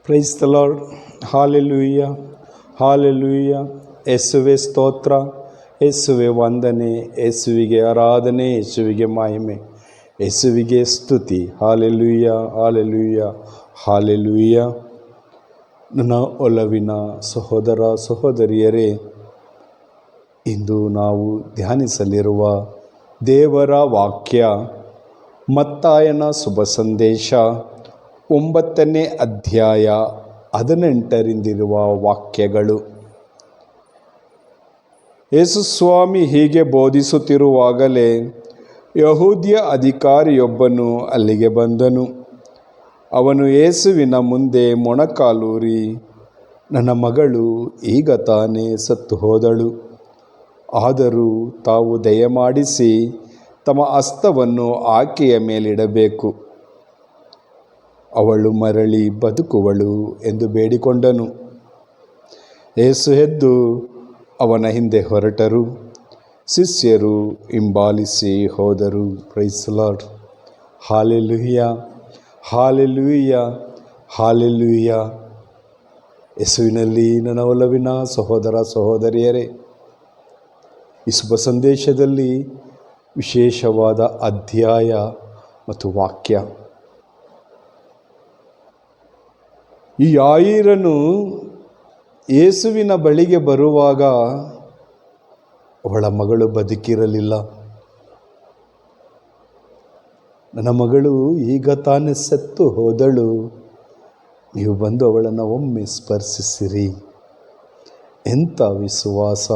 Price the lord. Hallelujah, hallelujah. ಯೇಸುವೆ ಸ್ತೋತ್ರ, ಯೇಸುವೆ ವಂದನೆ, ಯೇಸುವಿಗೆ ಆರಾಧನೆ, ಯೇಸುವಿಗೆ ಮಹಿಮೆ, ಯೇಸುವಿಗೆ ಸ್ತುತಿ. Hallelujah, hallelujah, hallelujah. ನನ್ನ ಒಲವಿನ ಸಹೋದರ ಸಹೋದರಿಯರೇ, ಇಂದು ನಾವು ಧ್ಯಾನಿಸಲಿರುವ ದೇವರ ವಾಕ್ಯ ಮತ್ತಾಯನ ಶುಭ ಸಂದೇಶ 9ನೇ ಅಧ್ಯಾಯ 18ರಿಂದಿರುವ ವಾಕ್ಯಗಳು. ಯೇಸು ಸ್ವಾಮಿ ಹೀಗೆ ಬೋಧಿಸುತ್ತಿರುವಾಗಲೇ ಯಹೂದ್ಯ ಅಧಿಕಾರಿಯೊಬ್ಬನು ಅಲ್ಲಿಗೆ ಬಂದನು. ಅವನು ಯೇಸುವಿನ ಮುಂದೆ ಮೊಣಕಾಲೂರಿ, ನನ್ನ ಮಗಳು ಈಗ ತಾನೇ ಸತ್ತು ಹೋದಳು. ಆದರೂ ತಾವು ದಯಮಾಡಿಸಿ ತಮ್ಮ ಹಸ್ತವನ್ನು ಆಕೆಯ ಮೇಲಿಡಬೇಕು, ಅವಳು ಮರಳಿ ಬದುಕುವಳು ಎಂದು ಬೇಡಿಕೊಂಡನು. ಯೇಸು ಎದ್ದು ಅವನ ಹಿಂದೆ ಹೊರಟರು. ಶಿಷ್ಯರು ಹಿಂಬಾಲಿಸಿ ಹೋದರು. Price the lord. Hallelujah, hallelujah, hallelujah. ಯೇಸುವಿನಲ್ಲಿ ನನ್ನ ಒಲವಿನ ಸಹೋದರ ಸಹೋದರಿಯರೇ, ಈ ಶುಭ ಸಂದೇಶದಲ್ಲಿ ವಿಶೇಷವಾದ ಅಧ್ಯಾಯ ಮತ್ತು ವಾಕ್ಯ. ಈ ಯಾಯೀರನು ಯೇಸುವಿನ ಬಳಿಗೆ ಬರುವಾಗ ಅವಳ ಮಗಳು ಬದುಕಿರಲಿಲ್ಲ. ನನ್ನ ಮಗಳು ಈಗ ತಾನೇ ಸತ್ತು ಹೋದಳು, ನೀವು ಬಂದು ಅವಳನ್ನು ಒಮ್ಮೆ ಸ್ಪರ್ಶಿಸಿರಿ. ಎಂಥ ವಿಶ್ವಾಸ!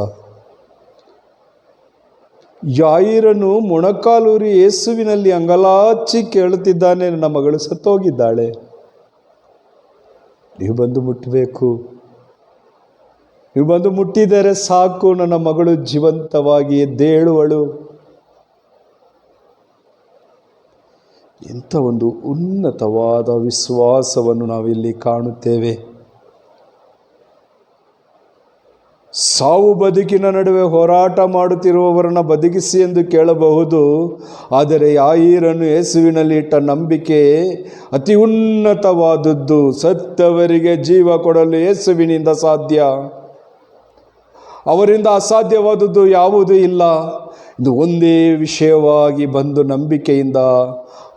ಯಾಯೀರನು ಮೊಣಕಾಲೂರಿ ಯೇಸುವಿನಲ್ಲಿ ಅಂಗಲಾಚಿ ಕೇಳುತ್ತಿದ್ದಾನೆ, ನನ್ನ ಮಗಳು ಸತ್ತೋಗಿದ್ದಾಳೆ, ನೀವು ಬಂದು ಮುಟ್ಟಬೇಕು, ನೀವು ಬಂದು ಮುಟ್ಟಿದರೆ ಸಾಕು, ನನ್ನ ಮಗಳು ಜೀವಂತವಾಗಿ ಎದ್ದೇಳುವಳು. ಇಂಥ ಒಂದು ಉನ್ನತವಾದ ವಿಶ್ವಾಸವನ್ನು ನಾವಿಲ್ಲಿ ಕಾಣುತ್ತೇವೆ. ಸಾವು ಬದುಕಿನ ನಡುವೆ ಹೋರಾಟ ಮಾಡುತ್ತಿರುವವರನ್ನು ಬದುಕಿಸಿ ಎಂದು ಕೇಳಬಹುದು. ಆದರೆ ಯಾಯೀರನು ಯೇಸುವಿನಲ್ಲಿ ಇಟ್ಟ ನಂಬಿಕೆ ಅತಿ ಉನ್ನತವಾದದ್ದು. ಸತ್ತವರಿಗೆ ಜೀವ ಕೊಡಲು ಯೇಸುವಿನಿಂದ ಸಾಧ್ಯ, ಅವರಿಂದ ಅಸಾಧ್ಯವಾದದ್ದು ಯಾವುದೂ ಇಲ್ಲ. ಇದು ಒಂದೇ ವಿಷಯವಾಗಿ ಬಂದು ನಂಬಿಕೆಯಿಂದ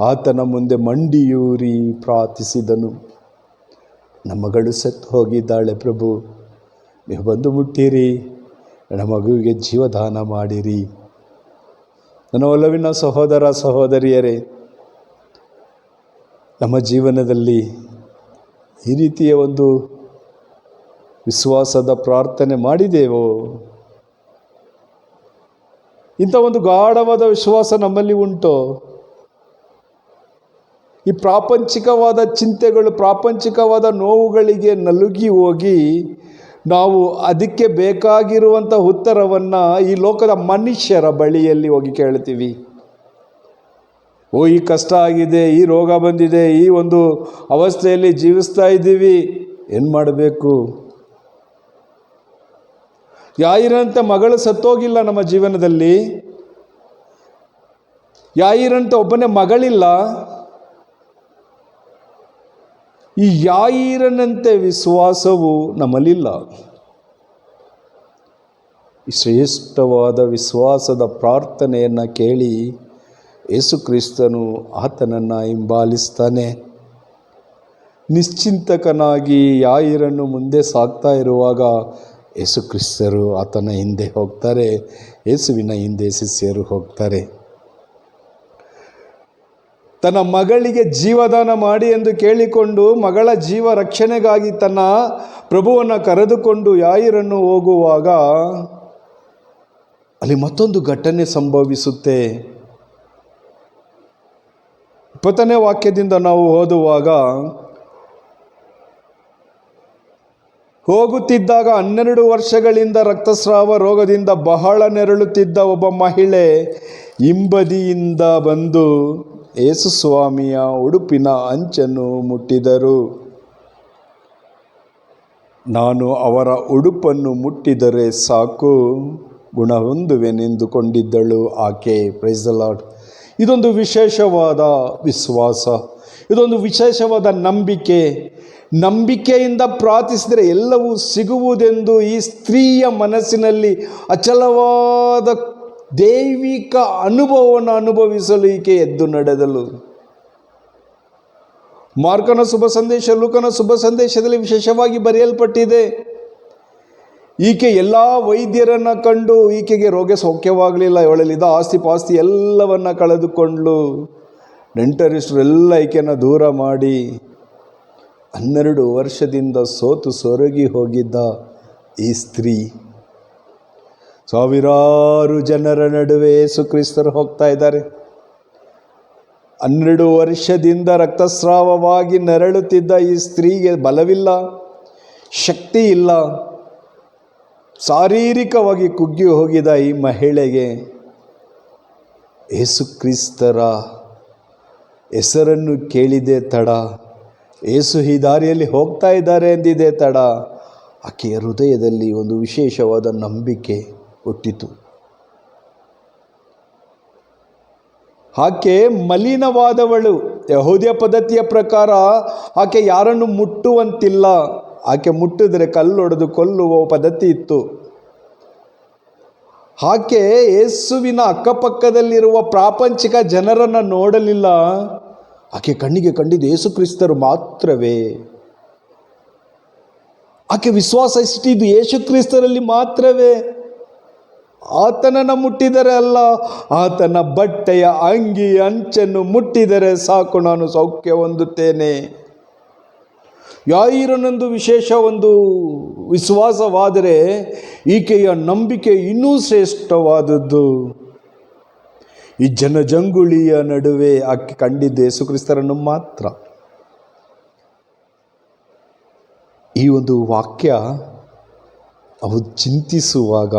ಆತನ ಮುಂದೆ ಮಂಡಿಯೂರಿ ಪ್ರಾರ್ಥಿಸಿದನು. ನಮ್ಮ ಮಗಳು ಸತ್ತು ಹೋಗಿದ್ದಾಳೆ ಪ್ರಭು, ನೀವು ಬಂದು ಮುಟ್ಟಿರಿ, ನನ್ನ ಮಗುವಿಗೆ ಜೀವದಾನ ಮಾಡಿರಿ. ನನ್ನ ಒಲವಿನ ಸಹೋದರ ಸಹೋದರಿಯರೇ, ನಮ್ಮ ಜೀವನದಲ್ಲಿ ಈ ರೀತಿಯ ಒಂದು ವಿಶ್ವಾಸದ ಪ್ರಾರ್ಥನೆ ಮಾಡಿದೆವೋ? ಇಂಥ ಒಂದು ಗಾಢವಾದ ವಿಶ್ವಾಸ ನಮ್ಮಲ್ಲಿ ಉಂಟೋ? ಈ ಪ್ರಾಪಂಚಿಕವಾದ ಚಿಂತೆಗಳು, ಪ್ರಾಪಂಚಿಕವಾದ ನೋವುಗಳಿಗೆ ನಲುಗಿ ಹೋಗಿ ನಾವು ಅದಕ್ಕೆ ಬೇಕಾಗಿರುವಂಥ ಉತ್ತರವನ್ನು ಈ ಲೋಕದ ಮನುಷ್ಯರ ಬಳಿಯಲ್ಲಿ ಹೋಗಿ ಕೇಳ್ತೀವಿ. ಈ ಕಷ್ಟ ಆಗಿದೆ, ಈ ರೋಗ ಬಂದಿದೆ, ಈ ಒಂದು ಅವಸ್ಥೆಯಲ್ಲಿ ಜೀವಿಸ್ತಾ ಇದ್ದೀವಿ, ಏನು ಮಾಡಬೇಕು? ಯಾಯೀರನಂತೆ ಮಗಳು ಸತ್ತೋಗಿಲ್ಲ ನಮ್ಮ ಜೀವನದಲ್ಲಿ. ಯಾಯೀರನಂತೆ ಒಬ್ಬನೇ ಮಗಳಿಲ್ಲ. ಈ ಯಾಯೀರನಂತೆ ವಿಶ್ವಾಸವು ನಮ್ಮಲ್ಲಿಲ್ಲ. ಈ ಶ್ರೇಷ್ಠವಾದ ವಿಶ್ವಾಸದ ಪ್ರಾರ್ಥನೆಯನ್ನು ಕೇಳಿ ಯೇಸು ಕ್ರಿಸ್ತನು ಆತನನ್ನು ಹಿಂಬಾಲಿಸ್ತಾನೆ. ನಿಶ್ಚಿಂತಕನಾಗಿ ಯಾಯೀರನು ಮುಂದೆ ಸಾಗ್ತಾ ಇರುವಾಗ ಯೇಸು ಕ್ರಿಸ್ತರು ಆತನ ಹಿಂದೆ ಹೋಗ್ತಾರೆ, ಯೇಸುವಿನ ಹಿಂದೆ ಶಿಷ್ಯರು ಹೋಗ್ತಾರೆ. ತನ್ನ ಮಗಳಿಗೆ ಜೀವದಾನ ಮಾಡಿ ಎಂದು ಕೇಳಿಕೊಂಡು ಮಗಳ ಜೀವ ರಕ್ಷಣೆಗಾಗಿ ತನ್ನ ಪ್ರಭುವನ್ನು ಕರೆದುಕೊಂಡು ಯಾಯೀರನು ಹೋಗುವಾಗ ಅಲ್ಲಿ ಮತ್ತೊಂದು ಘಟನೆ ಸಂಭವಿಸುತ್ತೆ. 20ನೇ ವಾಕ್ಯದಿಂದ ನಾವು ಓದುವಾಗ, ಹೋಗುತ್ತಿದ್ದಾಗ 12 ವರ್ಷಗಳಿಂದ ರಕ್ತಸ್ರಾವ ರೋಗದಿಂದ ಬಹಳ ನೆರಳುತ್ತಿದ್ದ ಒಬ್ಬ ಮಹಿಳೆ ಹಿಂಬದಿಯಿಂದ ಬಂದು ಯೇಸು ಸ್ವಾಮಿಯ ಉಡುಪಿನ ಅಂಚನ್ನು ಮುಟ್ಟಿದರು. ನಾನು ಅವರ ಉಡುಪನ್ನು ಮುಟ್ಟಿದರೆ ಸಾಕು, ಗುಣ ಹೊಂದುವೆನೆಂದುಕೊಂಡಿದ್ದಳು ಆಕೆ. Price the lord. ಇದೊಂದು ವಿಶೇಷವಾದ ವಿಶ್ವಾಸ, ಇದೊಂದು ವಿಶೇಷವಾದ ನಂಬಿಕೆ. ನಂಬಿಕೆಯಿಂದ ಪ್ರಾರ್ಥಿಸಿದರೆ ಎಲ್ಲವೂ ಸಿಗುವುದೆಂದು ಈ ಸ್ತ್ರೀಯ ಮನಸ್ಸಿನಲ್ಲಿ ಅಚಲವಾದ ದೈವಿಕ ಅನುಭವವನ್ನು ಅನುಭವಿಸಲು ಈಕೆ ಎದ್ದು ನಡೆದಳು. ಮಾರ್ಕನ ಶುಭ ಸಂದೇಶ, ಲೂಕನ ಶುಭ ಸಂದೇಶದಲ್ಲಿ ವಿಶೇಷವಾಗಿ ಬರೆಯಲ್ಪಟ್ಟಿದೆ, ಈಕೆ ಎಲ್ಲ ವೈದ್ಯರನ್ನು ಕಂಡು ಈಕೆಗೆ ರೋಗ ಸೌಖ್ಯವಾಗಲಿಲ್ಲ. ಇವಳಲ್ಲಿದ್ದ ಆಸ್ತಿ ಪಾಸ್ತಿ ಎಲ್ಲವನ್ನ ಕಳೆದುಕೊಂಡು ನೆಂಟರಿಷ್ಟರೆಲ್ಲ ಈಕೆಯನ್ನು ದೂರ ಮಾಡಿ 12 ವರ್ಷದಿಂದ ಸೋತು ಸೊರಗಿ ಹೋಗಿದ್ದ ಈ ಸ್ತ್ರೀ ಸಾವಿರಾರು ಜನರ ನಡುವೆ ಯೇಸು ಕ್ರಿಸ್ತರು ಹೋಗ್ತಾ ಇದ್ದಾರೆ. 12 ವರ್ಷದಿಂದ ರಕ್ತಸ್ರಾವವಾಗಿ ನರಳುತ್ತಿದ್ದ ಈ ಸ್ತ್ರೀಗೆ ಬಲವಿಲ್ಲ, ಶಕ್ತಿ ಇಲ್ಲ. ಶಾರೀರಿಕವಾಗಿ ಕುಗ್ಗಿ ಹೋಗಿದ ಈ ಮಹಿಳೆಗೆ ಯೇಸು ಕ್ರಿಸ್ತರ ಹೆಸರನ್ನು ಕೇಳಿದೆ ತಡ, ಯೇಸು ಈ ದಾರಿಯಲ್ಲಿ ಹೋಗ್ತಾ ಇದ್ದಾರೆ ಎಂದಿದೆ ತಡ, ಆಕೆಯ ಹೃದಯದಲ್ಲಿ ಒಂದು ವಿಶೇಷವಾದ ನಂಬಿಕೆ ಹುಟ್ಟಿತು. ಆಕೆ ಮಲಿನವಾದವಳು. ಯಹೂದ್ಯ ಪದ್ಧತಿಯ ಪ್ರಕಾರ ಆಕೆ ಯಾರನ್ನು ಮುಟ್ಟುವಂತಿಲ್ಲ. ಆಕೆ ಮುಟ್ಟಿದರೆ ಕಲ್ಲೊಡೆದು ಕೊಲ್ಲುವ ಪದ್ಧತಿ ಇತ್ತು. ಆಕೆ ಯೇಸುವಿನ ಅಕ್ಕಪಕ್ಕದಲ್ಲಿರುವ ಪ್ರಾಪಂಚಿಕ ಜನರನ್ನು ನೋಡಲಿಲ್ಲ. ಆಕೆ ಕಣ್ಣಿಗೆ ಕಂಡಿದ್ದು ಯೇಸು ಕ್ರಿಸ್ತರು ಮಾತ್ರವೇ. ಆಕೆ ವಿಶ್ವಾಸ ಇಷ್ಟಿದ್ದು ಯೇಸು ಕ್ರಿಸ್ತರಲ್ಲಿ ಮಾತ್ರವೇ. ಆತನನ್ನು ಮುಟ್ಟಿದರೆ ಅಲ್ಲ, ಆತನ ಬಟ್ಟೆಯ ಅಂಗಿ ಅಂಚನ್ನು ಮುಟ್ಟಿದರೆ ಸಾಕು, ನಾನು ಸೌಖ್ಯ ಹೊಂದುತ್ತೇನೆ. ಯಾಯಿರನೊಂದು ವಿಶೇಷ ಒಂದು ವಿಶ್ವಾಸವಾದರೆ ಈಕೆಯ ನಂಬಿಕೆ ಇನ್ನೂ ಶ್ರೇಷ್ಠವಾದದ್ದು. ಈ ಜನಜಂಗುಳಿಯ ನಡುವೆ ಆಕೆ ಕಂಡಿದ್ದು ಯೇಸು ಕ್ರಿಸ್ತರನ್ನು ಮಾತ್ರ. ಈ ಒಂದು ವಾಕ್ಯ ಅವು ಚಿಂತಿಸುವಾಗ,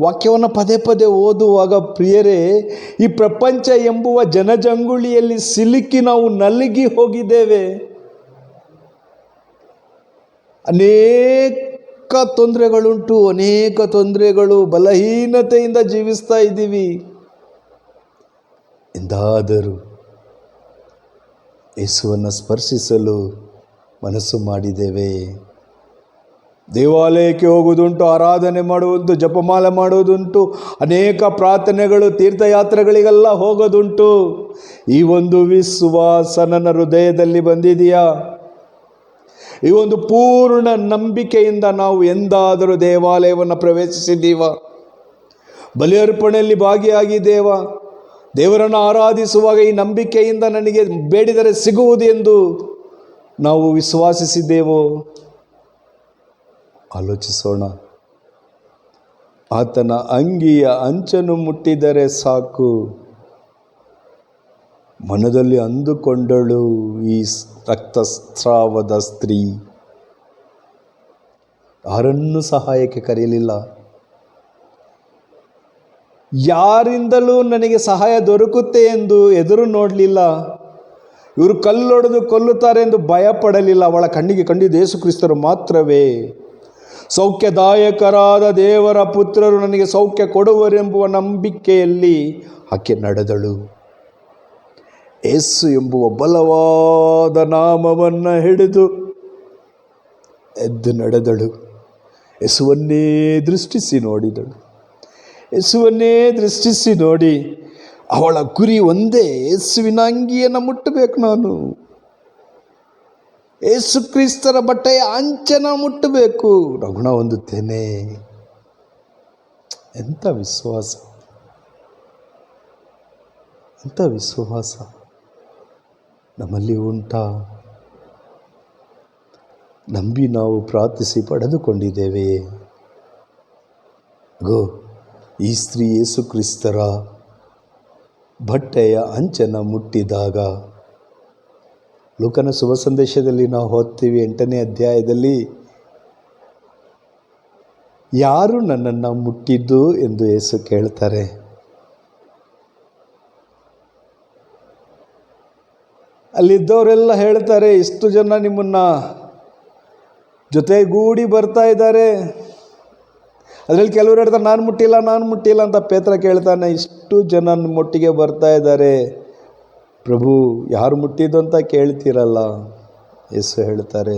ವಾಕ್ಯವನ್ನು ಪದೇ ಪದೇ ಓದುವಾಗ ಪ್ರಿಯರೇ, ಈ ಪ್ರಪಂಚ ಎಂಬುವ ಜನಜಂಗುಳಿಯಲ್ಲಿ ಸಿಲುಕಿ ನಾವು ನಲುಗಿ ಹೋಗಿದ್ದೇವೆ. ಅನೇಕ ತೊಂದರೆಗಳುಂಟು, ಅನೇಕ ತೊಂದರೆಗಳು, ಬಲಹೀನತೆಯಿಂದ ಜೀವಿಸ್ತಾ ಇದ್ದೀವಿ. ಎಂದಾದರೂ ಯೇಸುವನ್ನು ಸ್ಪರ್ಶಿಸಲು ಮನಸ್ಸು ಮಾಡಿದ್ದೇವೆ. ದೇವಾಲಯಕ್ಕೆ ಹೋಗುವುದುಂಟು, ಆರಾಧನೆ ಮಾಡುವುದುಂಟು, ಜಪಮಾಲೆ ಮಾಡುವುದುಂಟು, ಅನೇಕ ಪ್ರಾರ್ಥನೆಗಳು, ತೀರ್ಥಯಾತ್ರೆಗಳಿಗೆಲ್ಲ ಹೋಗೋದುಂಟು. ಈ ಒಂದು ವಿಶ್ವಾಸ ನನ್ನ ಹೃದಯದಲ್ಲಿ ಬಂದಿದೆಯಾ? ಈ ಒಂದು ಪೂರ್ಣ ನಂಬಿಕೆಯಿಂದ ನಾವು ಎಂದಾದರೂ ದೇವಾಲಯವನ್ನು ಪ್ರವೇಶಿಸಿದ್ದೀವ? ಬಲಿಯರ್ಪಣೆಯಲ್ಲಿ ಭಾಗಿಯಾಗಿದ್ದೇವ? ದೇವರನ್ನು ಆರಾಧಿಸುವಾಗ ಈ ನಂಬಿಕೆಯಿಂದ ನನಗೆ ಬೇಡಿದರೆ ಸಿಗುವುದು ಎಂದು ನಾವು ವಿಶ್ವಾಸಿಸಿದ್ದೇವೋ? ಆಲೋಚಿಸೋಣ. ಆತನ ಅಂಗಿಯ ಅಂಚನ್ನು ಮುಟ್ಟಿದರೆ ಸಾಕು, ಮನದಲ್ಲಿ ಅಂದುಕೊಂಡಳು ಈ ರಕ್ತಸ್ರಾವದ ಸ್ತ್ರೀ. ಯಾರನ್ನೂ ಸಹಾಯಕ್ಕೆ ಕರೆಯಲಿಲ್ಲ. ಯಾರಿಂದಲೂ ನನಗೆ ಸಹಾಯ ದೊರಕುತ್ತೆ ಎಂದು ಎದುರು ನೋಡಲಿಲ್ಲ. ಇವರು ಕಲ್ಲೊಡೆದು ಕೊಲ್ಲುತ್ತಾರೆ ಎಂದು ಭಯಪಡಲಿಲ್ಲ. ಅವಳ ಕಣ್ಣಿಗೆ ಕಂಡಿದ್ದು ಯೇಸು ಕ್ರಿಸ್ತರು ಮಾತ್ರವೇ. ಸೌಖ್ಯದಾಯಕರಾದ ದೇವರ ಪುತ್ರರು ನನಗೆ ಸೌಖ್ಯ ಕೊಡುವರೆಂಬುವ ನಂಬಿಕೆಯಲ್ಲಿ ಆಕೆ ನಡೆದಳು. ಯೇಸು ಎಂಬುವ ಬಲವಾದ ನಾಮವನ್ನು ಹಿಡಿದು ಎದ್ದು ನಡೆದಳು. ಯೇಸುವನ್ನೇ ದೃಷ್ಟಿಸಿ ನೋಡಿದಳು. ಯೇಸುವನ್ನೇ ದೃಷ್ಟಿಸಿ ನೋಡಿ ಅವಳ ಗುರಿ ಒಂದೇ, ಯೇಸುವಿನ ಅಂಗಿಯನ್ನು ಮುಟ್ಟಬೇಕು. ನಾನು ಯೇಸು ಕ್ರಿಸ್ತರ ಬಟ್ಟೆಯ ಅಂಚನ ಮುಟ್ಟಬೇಕು, ರಗುಣ ಹೊಂದುತ್ತೇನೆ. ಎಂಥ ವಿಶ್ವಾಸ, ಎಂಥ ವಿಶ್ವಾಸ ನಮ್ಮಲ್ಲಿ ಉಂಟಾ? ನಂಬಿ ನಾವು ಪ್ರಾರ್ಥಿಸಿ ಪಡೆದುಕೊಂಡಿದ್ದೇವೆಯೇ? ಈ ಸ್ತ್ರೀ ಯೇಸು ಕ್ರಿಸ್ತರ ಬಟ್ಟೆಯ ಅಂಚನ ಮುಟ್ಟಿದಾಗ, ಲೂಕನ ಶುಭ ಸಂದೇಶದಲ್ಲಿ ನಾವು ಓದ್ತೀವಿ 8ನೇ ಅಧ್ಯಾಯದಲ್ಲಿ, ಯಾರು ನನ್ನನ್ನು ಮುಟ್ಟಿದ್ದು ಎಂದು ಯೇಸು ಕೇಳ್ತಾರೆ. ಅಲ್ಲಿದ್ದವರೆಲ್ಲ ಹೇಳ್ತಾರೆ, ಇಷ್ಟು ಜನ ನಿಮ್ಮನ್ನು ಜೊತೆಗೂಡಿ ಬರ್ತಾ ಇದ್ದಾರೆ. ಅದರಲ್ಲಿ ಕೆಲವರು ಹೇಳ್ತಾರೆ, ನಾನು ಮುಟ್ಟಿಲ್ಲ ಅಂತ ಪೇತ್ರ ಕೇಳ್ತಾನೆ. ಇಷ್ಟು ಜನ ಒಟ್ಟಿಗೆ ಬರ್ತಾ ಇದ್ದಾರೆ, ಪ್ರಭು ಯಾರು ಮುಟ್ಟಿದ್ದು ಅಂತ ಕೇಳ್ತೀರಲ್ಲ. ಯೇಸು ಹೇಳ್ತಾರೆ,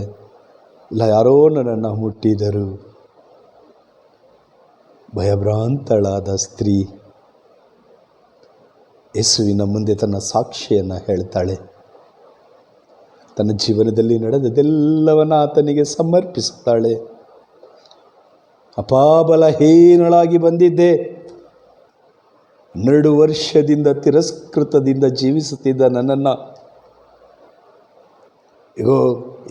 ಇಲ್ಲ, ಯಾರೋ ನನ್ನನ್ನು ಮುಟ್ಟಿದರು. ಭಯಭ್ರಾಂತಳಾದ ಸ್ತ್ರೀ ಯೇಸುವಿನ ಮುಂದೆ ತನ್ನ ಸಾಕ್ಷಿಯನ್ನು ಹೇಳ್ತಾಳೆ. ತನ್ನ ಜೀವನದಲ್ಲಿ ನಡೆದದೆಲ್ಲವನ್ನ ಆತನಿಗೆ ಸಮರ್ಪಿಸುತ್ತಾಳೆ. ಅಪಾಬಲಹೀನಳಾಗಿ ಬಂದಿದ್ದೆ, 12 ವರ್ಷದಿಂದ ತಿರಸ್ಕೃತದಿಂದ ಜೀವಿಸುತ್ತಿದ್ದ ನನ್ನನ್ನು ಇಗೋ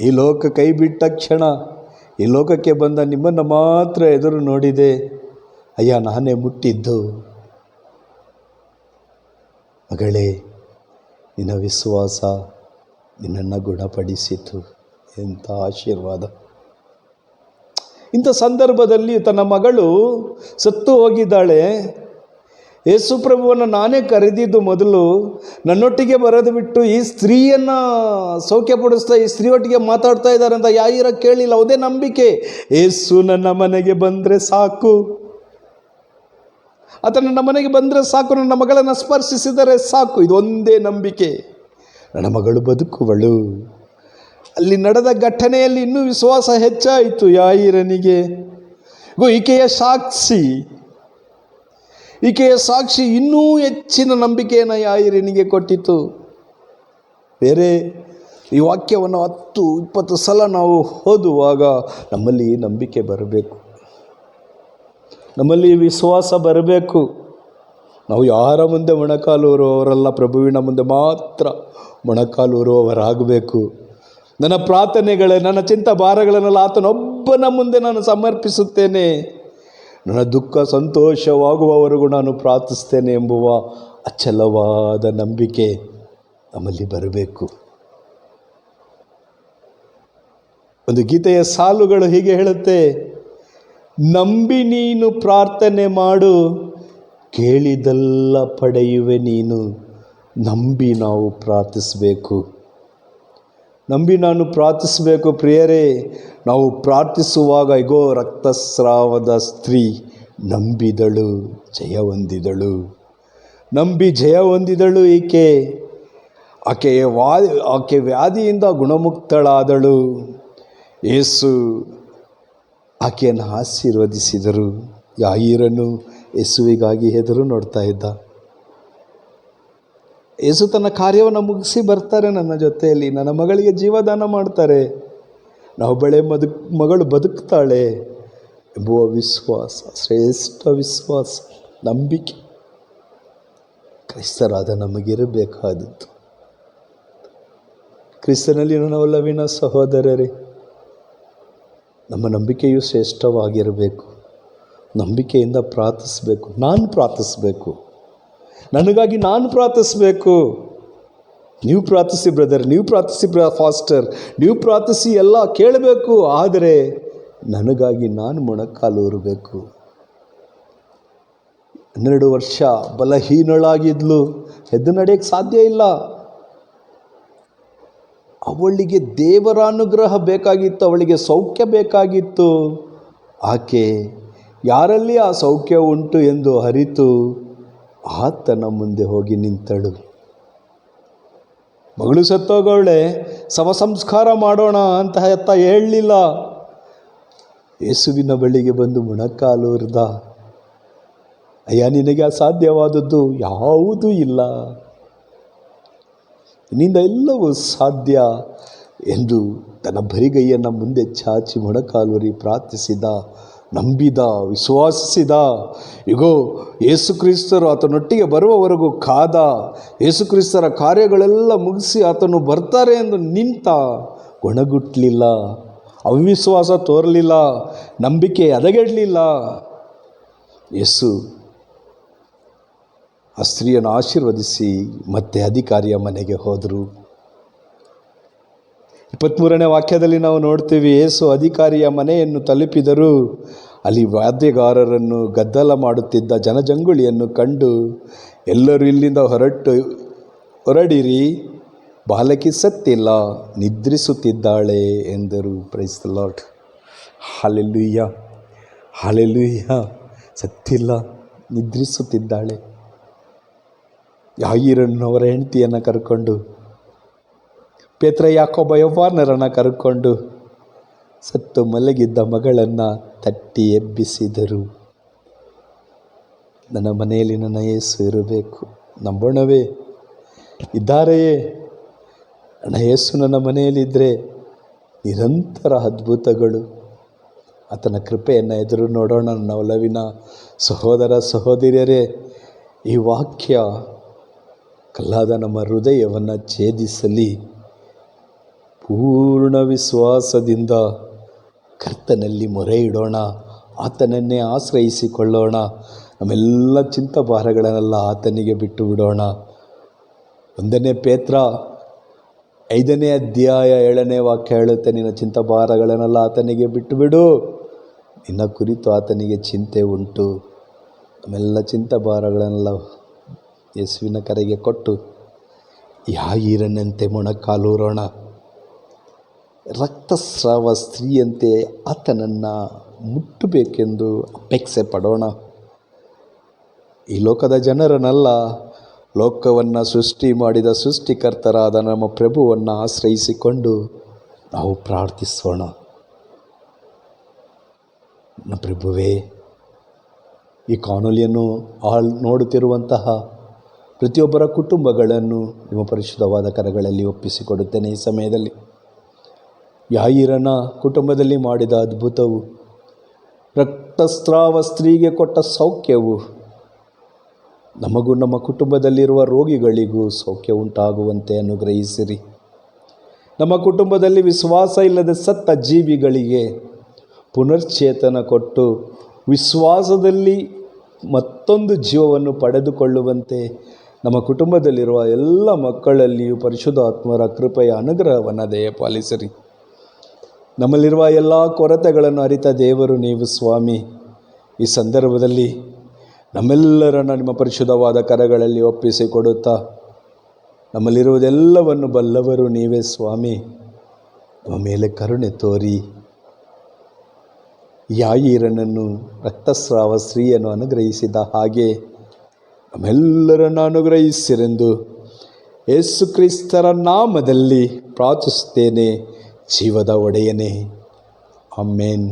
ಈ ಲೋಕ ಕೈ ಬಿಟ್ಟ ಕ್ಷಣ ಈ ಲೋಕಕ್ಕೆ ಬಂದ ನಿಮ್ಮನ್ನು ಮಾತ್ರ ಎದುರು ನೋಡಿದೆ. ಅಯ್ಯ, ನಾನೇ ಮುಟ್ಟಿದ್ದು. ಮಗಳೇ, ನಿನ್ನ ವಿಶ್ವಾಸ ನಿನ್ನನ್ನು ಗುಣಪಡಿಸಿತು. ಎಂಥ ಆಶೀರ್ವಾದ! ಇಂಥ ಸಂದರ್ಭದಲ್ಲಿ ತನ್ನ ಮಗಳು ಸತ್ತು ಹೋಗಿದ್ದಾಳೆ. ಯೇಸು ಪ್ರಭುವನ್ನು ನಾನೇ ಕರೆದಿದ್ದು ಮೊದಲು, ನನ್ನೊಟ್ಟಿಗೆ ಬರೆದು ಬಿಟ್ಟು ಈ ಸ್ತ್ರೀಯನ್ನು ಸೌಖ್ಯಪಡಿಸ್ತಾ ಈ ಸ್ತ್ರೀಯೊಟ್ಟಿಗೆ ಮಾತಾಡ್ತಾ ಇದ್ದಾರೆ ಅಂತ ಯಾಯಿರ ಕೇಳಿಲ್ಲ. ಅದೇ ನಂಬಿಕೆ. ಯೇಸು ನನ್ನ ಮನೆಗೆ ಬಂದರೆ ಸಾಕು, ಆತ ನನ್ನ ಮನೆಗೆ ಬಂದರೆ ಸಾಕು, ನನ್ನ ಮಗಳನ್ನು ಸ್ಪರ್ಶಿಸಿದರೆ ಸಾಕು, ಇದೊಂದೇ ನಂಬಿಕೆ. ನನ್ನ ಮಗಳು ಬದುಕುವಳು. ಅಲ್ಲಿ ನಡೆದ ಘಟನೆಯಲ್ಲಿ ಇನ್ನೂ ವಿಶ್ವಾಸ ಹೆಚ್ಚಾಯಿತು ಯಾಯಿರನಿಗೆ. ಈಕೆಯ ಸಾಕ್ಷಿ ಇನ್ನೂ ಹೆಚ್ಚಿನ ನಂಬಿಕೆಯನ್ನು ಯಾಯಿರನಿಗೆ ಕೊಟ್ಟಿತು. ಬೇರೆ ಈ ವಾಕ್ಯವನ್ನು 10-20 ಸಲ ನಾವು ಓದುವಾಗ ನಮ್ಮಲ್ಲಿ ನಂಬಿಕೆ ಬರಬೇಕು, ನಮ್ಮಲ್ಲಿ ವಿಶ್ವಾಸ ಬರಬೇಕು. ನಾವು ಯಾರ ಮುಂದೆ ಮೊಣಕಾಲು ಊರುವವರಲ್ಲ, ಪ್ರಭುವಿನ ಮುಂದೆ ಮಾತ್ರ ಮೊಣಕಾಲು ಊರುವವರಾಗಬೇಕು. ನನ್ನ ಪ್ರಾರ್ಥನೆಗಳೇ, ನನ್ನ ಚಿಂತ ಭಾರಗಳನ್ನೆಲ್ಲ ಆತನೊಬ್ಬನ ಮುಂದೆ ನಾನು ಸಮರ್ಪಿಸುತ್ತೇನೆ. ನನ್ನ ದುಃಖ ಸಂತೋಷವಾಗುವವರೆಗೂ ನಾನು ಪ್ರಾರ್ಥಿಸ್ತೇನೆ ಎಂಬುವ ಅಚಲವಾದ ನಂಬಿಕೆ ನಮ್ಮಲ್ಲಿ ಬರಬೇಕು. ಒಂದು ಗೀತೆಯ ಸಾಲುಗಳು ಹೀಗೆ ಹೇಳುತ್ತೆ, ನಂಬಿ ನೀನು ಪ್ರಾರ್ಥನೆ ಮಾಡು, ಕೇಳಿದೆಲ್ಲ ಪಡೆಯುವೆ ನೀನು. ನಂಬಿ ನಾವು ಪ್ರಾರ್ಥಿಸಬೇಕು, ನಂಬಿ ನಾನು ಪ್ರಾರ್ಥಿಸಬೇಕು. ಪ್ರಿಯರೇ, ನಾವು ಪ್ರಾರ್ಥಿಸುವಾಗ ಇಗೋ ರಕ್ತಸ್ರಾವದ ಸ್ತ್ರೀ ನಂಬಿದಳು, ಜಯ ಹೊಂದಿದಳು. ನಂಬಿ ಜಯ ಹೊಂದಿದಳು. ಆಕೆ ವ್ಯಾಧಿಯಿಂದ ಗುಣಮುಕ್ತಳಾದಳು. ಯೇಸು ಆಕೆಯನ್ನು ಆಶೀರ್ವದಿಸಿದರು. ಯಾಯಿರನು ಯೇಸುವಿಗಾಗಿ ಎದುರು ನೋಡ್ತಾ ಇದ್ದ. ಯೇಸು ತನ್ನ ಕಾರ್ಯವನ್ನು ಮುಗಿಸಿ ಬರ್ತಾರೆ ನನ್ನ ಜೊತೆಯಲ್ಲಿ, ನನ್ನ ಮಗಳಿಗೆ ಜೀವದಾನ ಮಾಡ್ತಾರೆ. ಮಗಳು ಬದುಕ್ತಾಳೆ ಎಂಬುವ ವಿಶ್ವಾಸ, ಶ್ರೇಷ್ಠ ವಿಶ್ವಾಸ, ನಂಬಿಕೆ ಕ್ರೈಸ್ತರಾದ ನಮಗಿರಬೇಕಾದದ್ದು. ಕ್ರಿಸ್ತನಲ್ಲಿ ನನ್ನ ಒಲವಿನ ಸಹೋದರರೇ, ನಮ್ಮ ನಂಬಿಕೆಯು ಶ್ರೇಷ್ಠವಾಗಿರಬೇಕು. ನಂಬಿಕೆಯಿಂದ ಪ್ರಾರ್ಥಿಸಬೇಕು. ನಾನು ಪ್ರಾರ್ಥಿಸಬೇಕು, ನನಗಾಗಿ ನಾನು ಪ್ರಾರ್ಥಿಸಬೇಕು. ನೀವು ಪ್ರಾರ್ಥಿಸಿ ಬ್ರದರ್, ನೀವು ಪ್ರಾರ್ಥಿಸಿ ಫಾಸ್ಟರ್, ನೀವು ಪ್ರಾರ್ಥಿಸಿ, ಎಲ್ಲ ಕೇಳಬೇಕು. ಆದರೆ ನನಗಾಗಿ ನಾನು ಮೊಣಕಾಲು ಊರಬೇಕು. 12 ವರ್ಷ ಬಲಹೀನಳಾಗಿದ್ಲು, ಎದ್ದು ನಡೆಯಕ್ಕೆ ಸಾಧ್ಯ ಇಲ್ಲ. ಅವಳಿಗೆ ದೇವರ ಅನುಗ್ರಹ ಬೇಕಾಗಿತ್ತು, ಅವಳಿಗೆ ಸೌಖ್ಯ ಬೇಕಾಗಿತ್ತು. ಆಕೆ ಯಾರಲ್ಲಿ ಆ ಸೌಖ್ಯ ಉಂಟು ಎಂದು ಅರಿತು ಆತನ ಮುಂದೆ ಹೋಗಿ ನಿಂತಳು. ಮಗಳು ಸತ್ತೋಗವಳೆ, ಶವ ಸಂಸ್ಕಾರ ಮಾಡೋಣ ಅಂತ ಹೇಳಲಿಲ್ಲ. ಯೇಸುವಿನ ಬಳಿಗೆ ಬಂದು ಮೊಣಕಾಲು ಊರ್ದ. ಅಯ್ಯ, ನಿನಗೆ ಅಸಾಧ್ಯವಾದದ್ದು ಯಾವುದೂ ಇಲ್ಲ, ನಿನ್ನಿಂದ ಎಲ್ಲವೂ ಸಾಧ್ಯ ಎಂದು ತನ್ನ ಬರಿಗೈಯನ್ನು ಮುಂದೆ ಚಾಚಿ ಮೊಣಕಾಲೂರಿ ಪ್ರಾರ್ಥಿಸಿದ, ನಂಬಿದ, ವಿಶ್ವಾಸಿಸಿದ. ಇಗೋ ಯೇಸು ಕ್ರಿಸ್ತರು ಆತನೊಟ್ಟಿಗೆ ಬರುವವರೆಗೂ ಕಾದ. ಯೇಸು ಕ್ರಿಸ್ತರ ಕಾರ್ಯಗಳೆಲ್ಲ ಮುಗಿಸಿ ಆತನು ಬರ್ತಾರೆ ಎಂದು ನಿಂತ. ಗೊಣಗುಟ್ಟಲಿಲ್ಲ, ಅವಿಶ್ವಾಸ ತೋರಲಿಲ್ಲ, ನಂಬಿಕೆ ಹದಗೆಡಲಿಲ್ಲ. ಯೇಸು ಆ ಸ್ತ್ರೀಯನ್ನು ಆಶೀರ್ವದಿಸಿ ಮತ್ತೆ ಅಧಿಕಾರಿಯ ಮನೆಗೆ ಹೋದರು. 23ನೇ ವಾಕ್ಯದಲ್ಲಿ ನಾವು ನೋಡ್ತೀವಿ, ಯೇಸು ಅಧಿಕಾರಿಯ ಮನೆಯನ್ನು ತಲುಪಿದರು. ಅಲ್ಲಿ ವಾದ್ಯಗಾರರನ್ನು ಗದ್ದಲ ಮಾಡುತ್ತಿದ್ದ ಜನಜಂಗುಳಿಯನ್ನು ಕಂಡು, ಎಲ್ಲರೂ ಇಲ್ಲಿಂದ ಹೊರಡಿರಿ, ಬಾಲಕಿ ಸತ್ತಿಲ್ಲ, ನಿದ್ರಿಸುತ್ತಿದ್ದಾಳೆ ಎಂದರು. Praise the Lord. Hallelujah, hallelujah. ಸತ್ತಿಲ್ಲ, ನಿದ್ರಿಸುತ್ತಿದ್ದಾಳೆ. ಯಾಯಿರನ್ನು ಅವರ ಹೆಂಡತಿಯನ್ನು ಕರ್ಕೊಂಡು ಪೇತ್ರ ಯಾಕೋಬ ಯೌವನರನ್ನು ಕರ್ಕೊಂಡು ಸತ್ತು ಮಲಗಿದ್ದ ಮಗಳನ್ನು ತಟ್ಟಿ ಎಬ್ಬಿಸಿದರು. ನನ್ನ ಮನೆಯಲ್ಲಿ ನನ್ನ ಯೇಸು ಇರಬೇಕು. ನಂಬೋಣವೇ? ಇದ್ದಾರೆಯೇ? ನನ್ನ ಯೇಸು ನನ್ನ ಮನೆಯಲ್ಲಿದ್ದರೆ ನಿರಂತರ ಅದ್ಭುತಗಳು. ಆತನ ಕೃಪೆಯನ್ನು ಎದುರು ನೋಡೋಣ. ನನ್ನ ಒಲವಿನ ಸಹೋದರ ಸಹೋದರಿಯರೇ, ಈ ವಾಕ್ಯ ಕಲ್ಲಾದ ನಮ್ಮ ಹೃದಯವನ್ನು ಛೇದಿಸಲಿ. ಪೂರ್ಣ ವಿಶ್ವಾಸದಿಂದ ಕರ್ತನಲ್ಲಿ ಮೊರೆ ಇಡೋಣ, ಆತನನ್ನೇ ಆಶ್ರಯಿಸಿಕೊಳ್ಳೋಣ. ನಮ್ಮೆಲ್ಲ ಚಿಂತಾಭಾರಗಳನ್ನೆಲ್ಲ ಆತನಿಗೆ ಬಿಟ್ಟು ಬಿಡೋಣ. 1 ಪೇತ್ರ 5ನೇ ಅಧ್ಯಾಯ 7ನೇ ವಾಕ್ಯ ಹೇಳುತ್ತೆ, ನಿನ್ನ ಚಿಂತಾಭಾರಗಳನ್ನೆಲ್ಲ ಆತನಿಗೆ ಬಿಟ್ಟು ಬಿಡು, ನಿನ್ನ ಕುರಿತು ಆತನಿಗೆ ಚಿಂತೆ ಉಂಟು. ನಮ್ಮೆಲ್ಲ ಚಿಂತಾಭಾರಗಳನ್ನೆಲ್ಲ ಯೇಸುವಿನ ಕರೆಗೆ ಕೊಟ್ಟು ಯಾಯೀರನಂತೆ ಮೊಣಕಾಲೂರೋಣ. ರಕ್ತಸ್ರಾವ ಸ್ತ್ರೀಯಂತೆ ಆತನನ್ನು ಮುಟ್ಟಬೇಕೆಂದು ಅಪೇಕ್ಷೆ ಪಡೋಣ. ಈ ಲೋಕದ ಜನರನ್ನೆಲ್ಲ, ಲೋಕವನ್ನು ಸೃಷ್ಟಿ ಮಾಡಿದ ಸೃಷ್ಟಿಕರ್ತರಾದ ನಮ್ಮ ಪ್ರಭುವನ್ನು ಆಶ್ರಯಿಸಿಕೊಂಡು ನಾವು ಪ್ರಾರ್ಥಿಸೋಣ. ನನ್ನ ಪ್ರಭುವೇ, ಈ ಕಾನೂಲಿಯನ್ನು ನೋಡುತ್ತಿರುವಂತಹ ಪ್ರತಿಯೊಬ್ಬರ ಕುಟುಂಬಗಳನ್ನು ನಿಮ್ಮ ಪರಿಶುದ್ಧವಾದ ಕರಗಳಲ್ಲಿ ಒಪ್ಪಿಸಿಕೊಡುತ್ತೇನೆ. ಈ ಸಮಯದಲ್ಲಿ ಯಾಯೀರನ ಕುಟುಂಬದಲ್ಲಿ ಮಾಡಿದ ಅದ್ಭುತವು, ರಕ್ತಸ್ರಾವ ಸ್ತ್ರೀಗೆ ಕೊಟ್ಟ ಸೌಖ್ಯವು, ನಮಗೂ ನಮ್ಮ ಕುಟುಂಬದಲ್ಲಿರುವ ರೋಗಿಗಳಿಗೂ ಸೌಖ್ಯ ಉಂಟಾಗುವಂತೆ ಅನುಗ್ರಹಿಸಿರಿ. ನಮ್ಮ ಕುಟುಂಬದಲ್ಲಿ ವಿಶ್ವಾಸ ಇಲ್ಲದ ಸತ್ತ ಜೀವಿಗಳಿಗೆ ಪುನಶ್ಚೇತನ ಕೊಟ್ಟು ವಿಶ್ವಾಸದಲ್ಲಿ ಮತ್ತೊಂದು ಜೀವವನ್ನು ಪಡೆದುಕೊಳ್ಳುವಂತೆ ನಮ್ಮ ಕುಟುಂಬದಲ್ಲಿರುವ ಎಲ್ಲ ಮಕ್ಕಳಲ್ಲಿಯೂ ಪರಿಶುದ್ಧಾತ್ಮರ ಕೃಪೆಯ ಅನುಗ್ರಹವನ್ನು ದಯಪಾಲಿಸಿರಿ. ನಮ್ಮಲ್ಲಿರುವ ಎಲ್ಲ ಕೊರತೆಗಳನ್ನು ಅರಿತ ದೇವರು ನೀವು ಸ್ವಾಮಿ. ಈ ಸಂದರ್ಭದಲ್ಲಿ ನಮ್ಮೆಲ್ಲರನ್ನು ನಿಮ್ಮ ಪರಿಶುದ್ಧವಾದ ಕರಗಳಲ್ಲಿ ಒಪ್ಪಿಸಿಕೊಡುತ್ತಾ, ನಮ್ಮಲ್ಲಿರುವುದೆಲ್ಲವನ್ನು ಬಲ್ಲವರು ನೀವೇ ಸ್ವಾಮಿ. ನಮ್ಮ ಮೇಲೆ ಕರುಣೆ ತೋರಿ ಯಾಯೀರನನ್ನು ರಕ್ತಸ್ರಾವ ಸ್ತ್ರೀಯನ್ನು ಅನುಗ್ರಹಿಸಿದ ಹಾಗೆ ನಮ್ಮೆಲ್ಲರನ್ನು ಅನುಗ್ರಹಿಸಿರೆಂದು ಯೇಸು ಕ್ರಿಸ್ತರ ನಾಮದಲ್ಲಿ ಪ್ರಾರ್ಥಿಸುತ್ತೇನೆ, ಜೀವದ ಒಡೆಯನೇ. ಆಮೆನ್.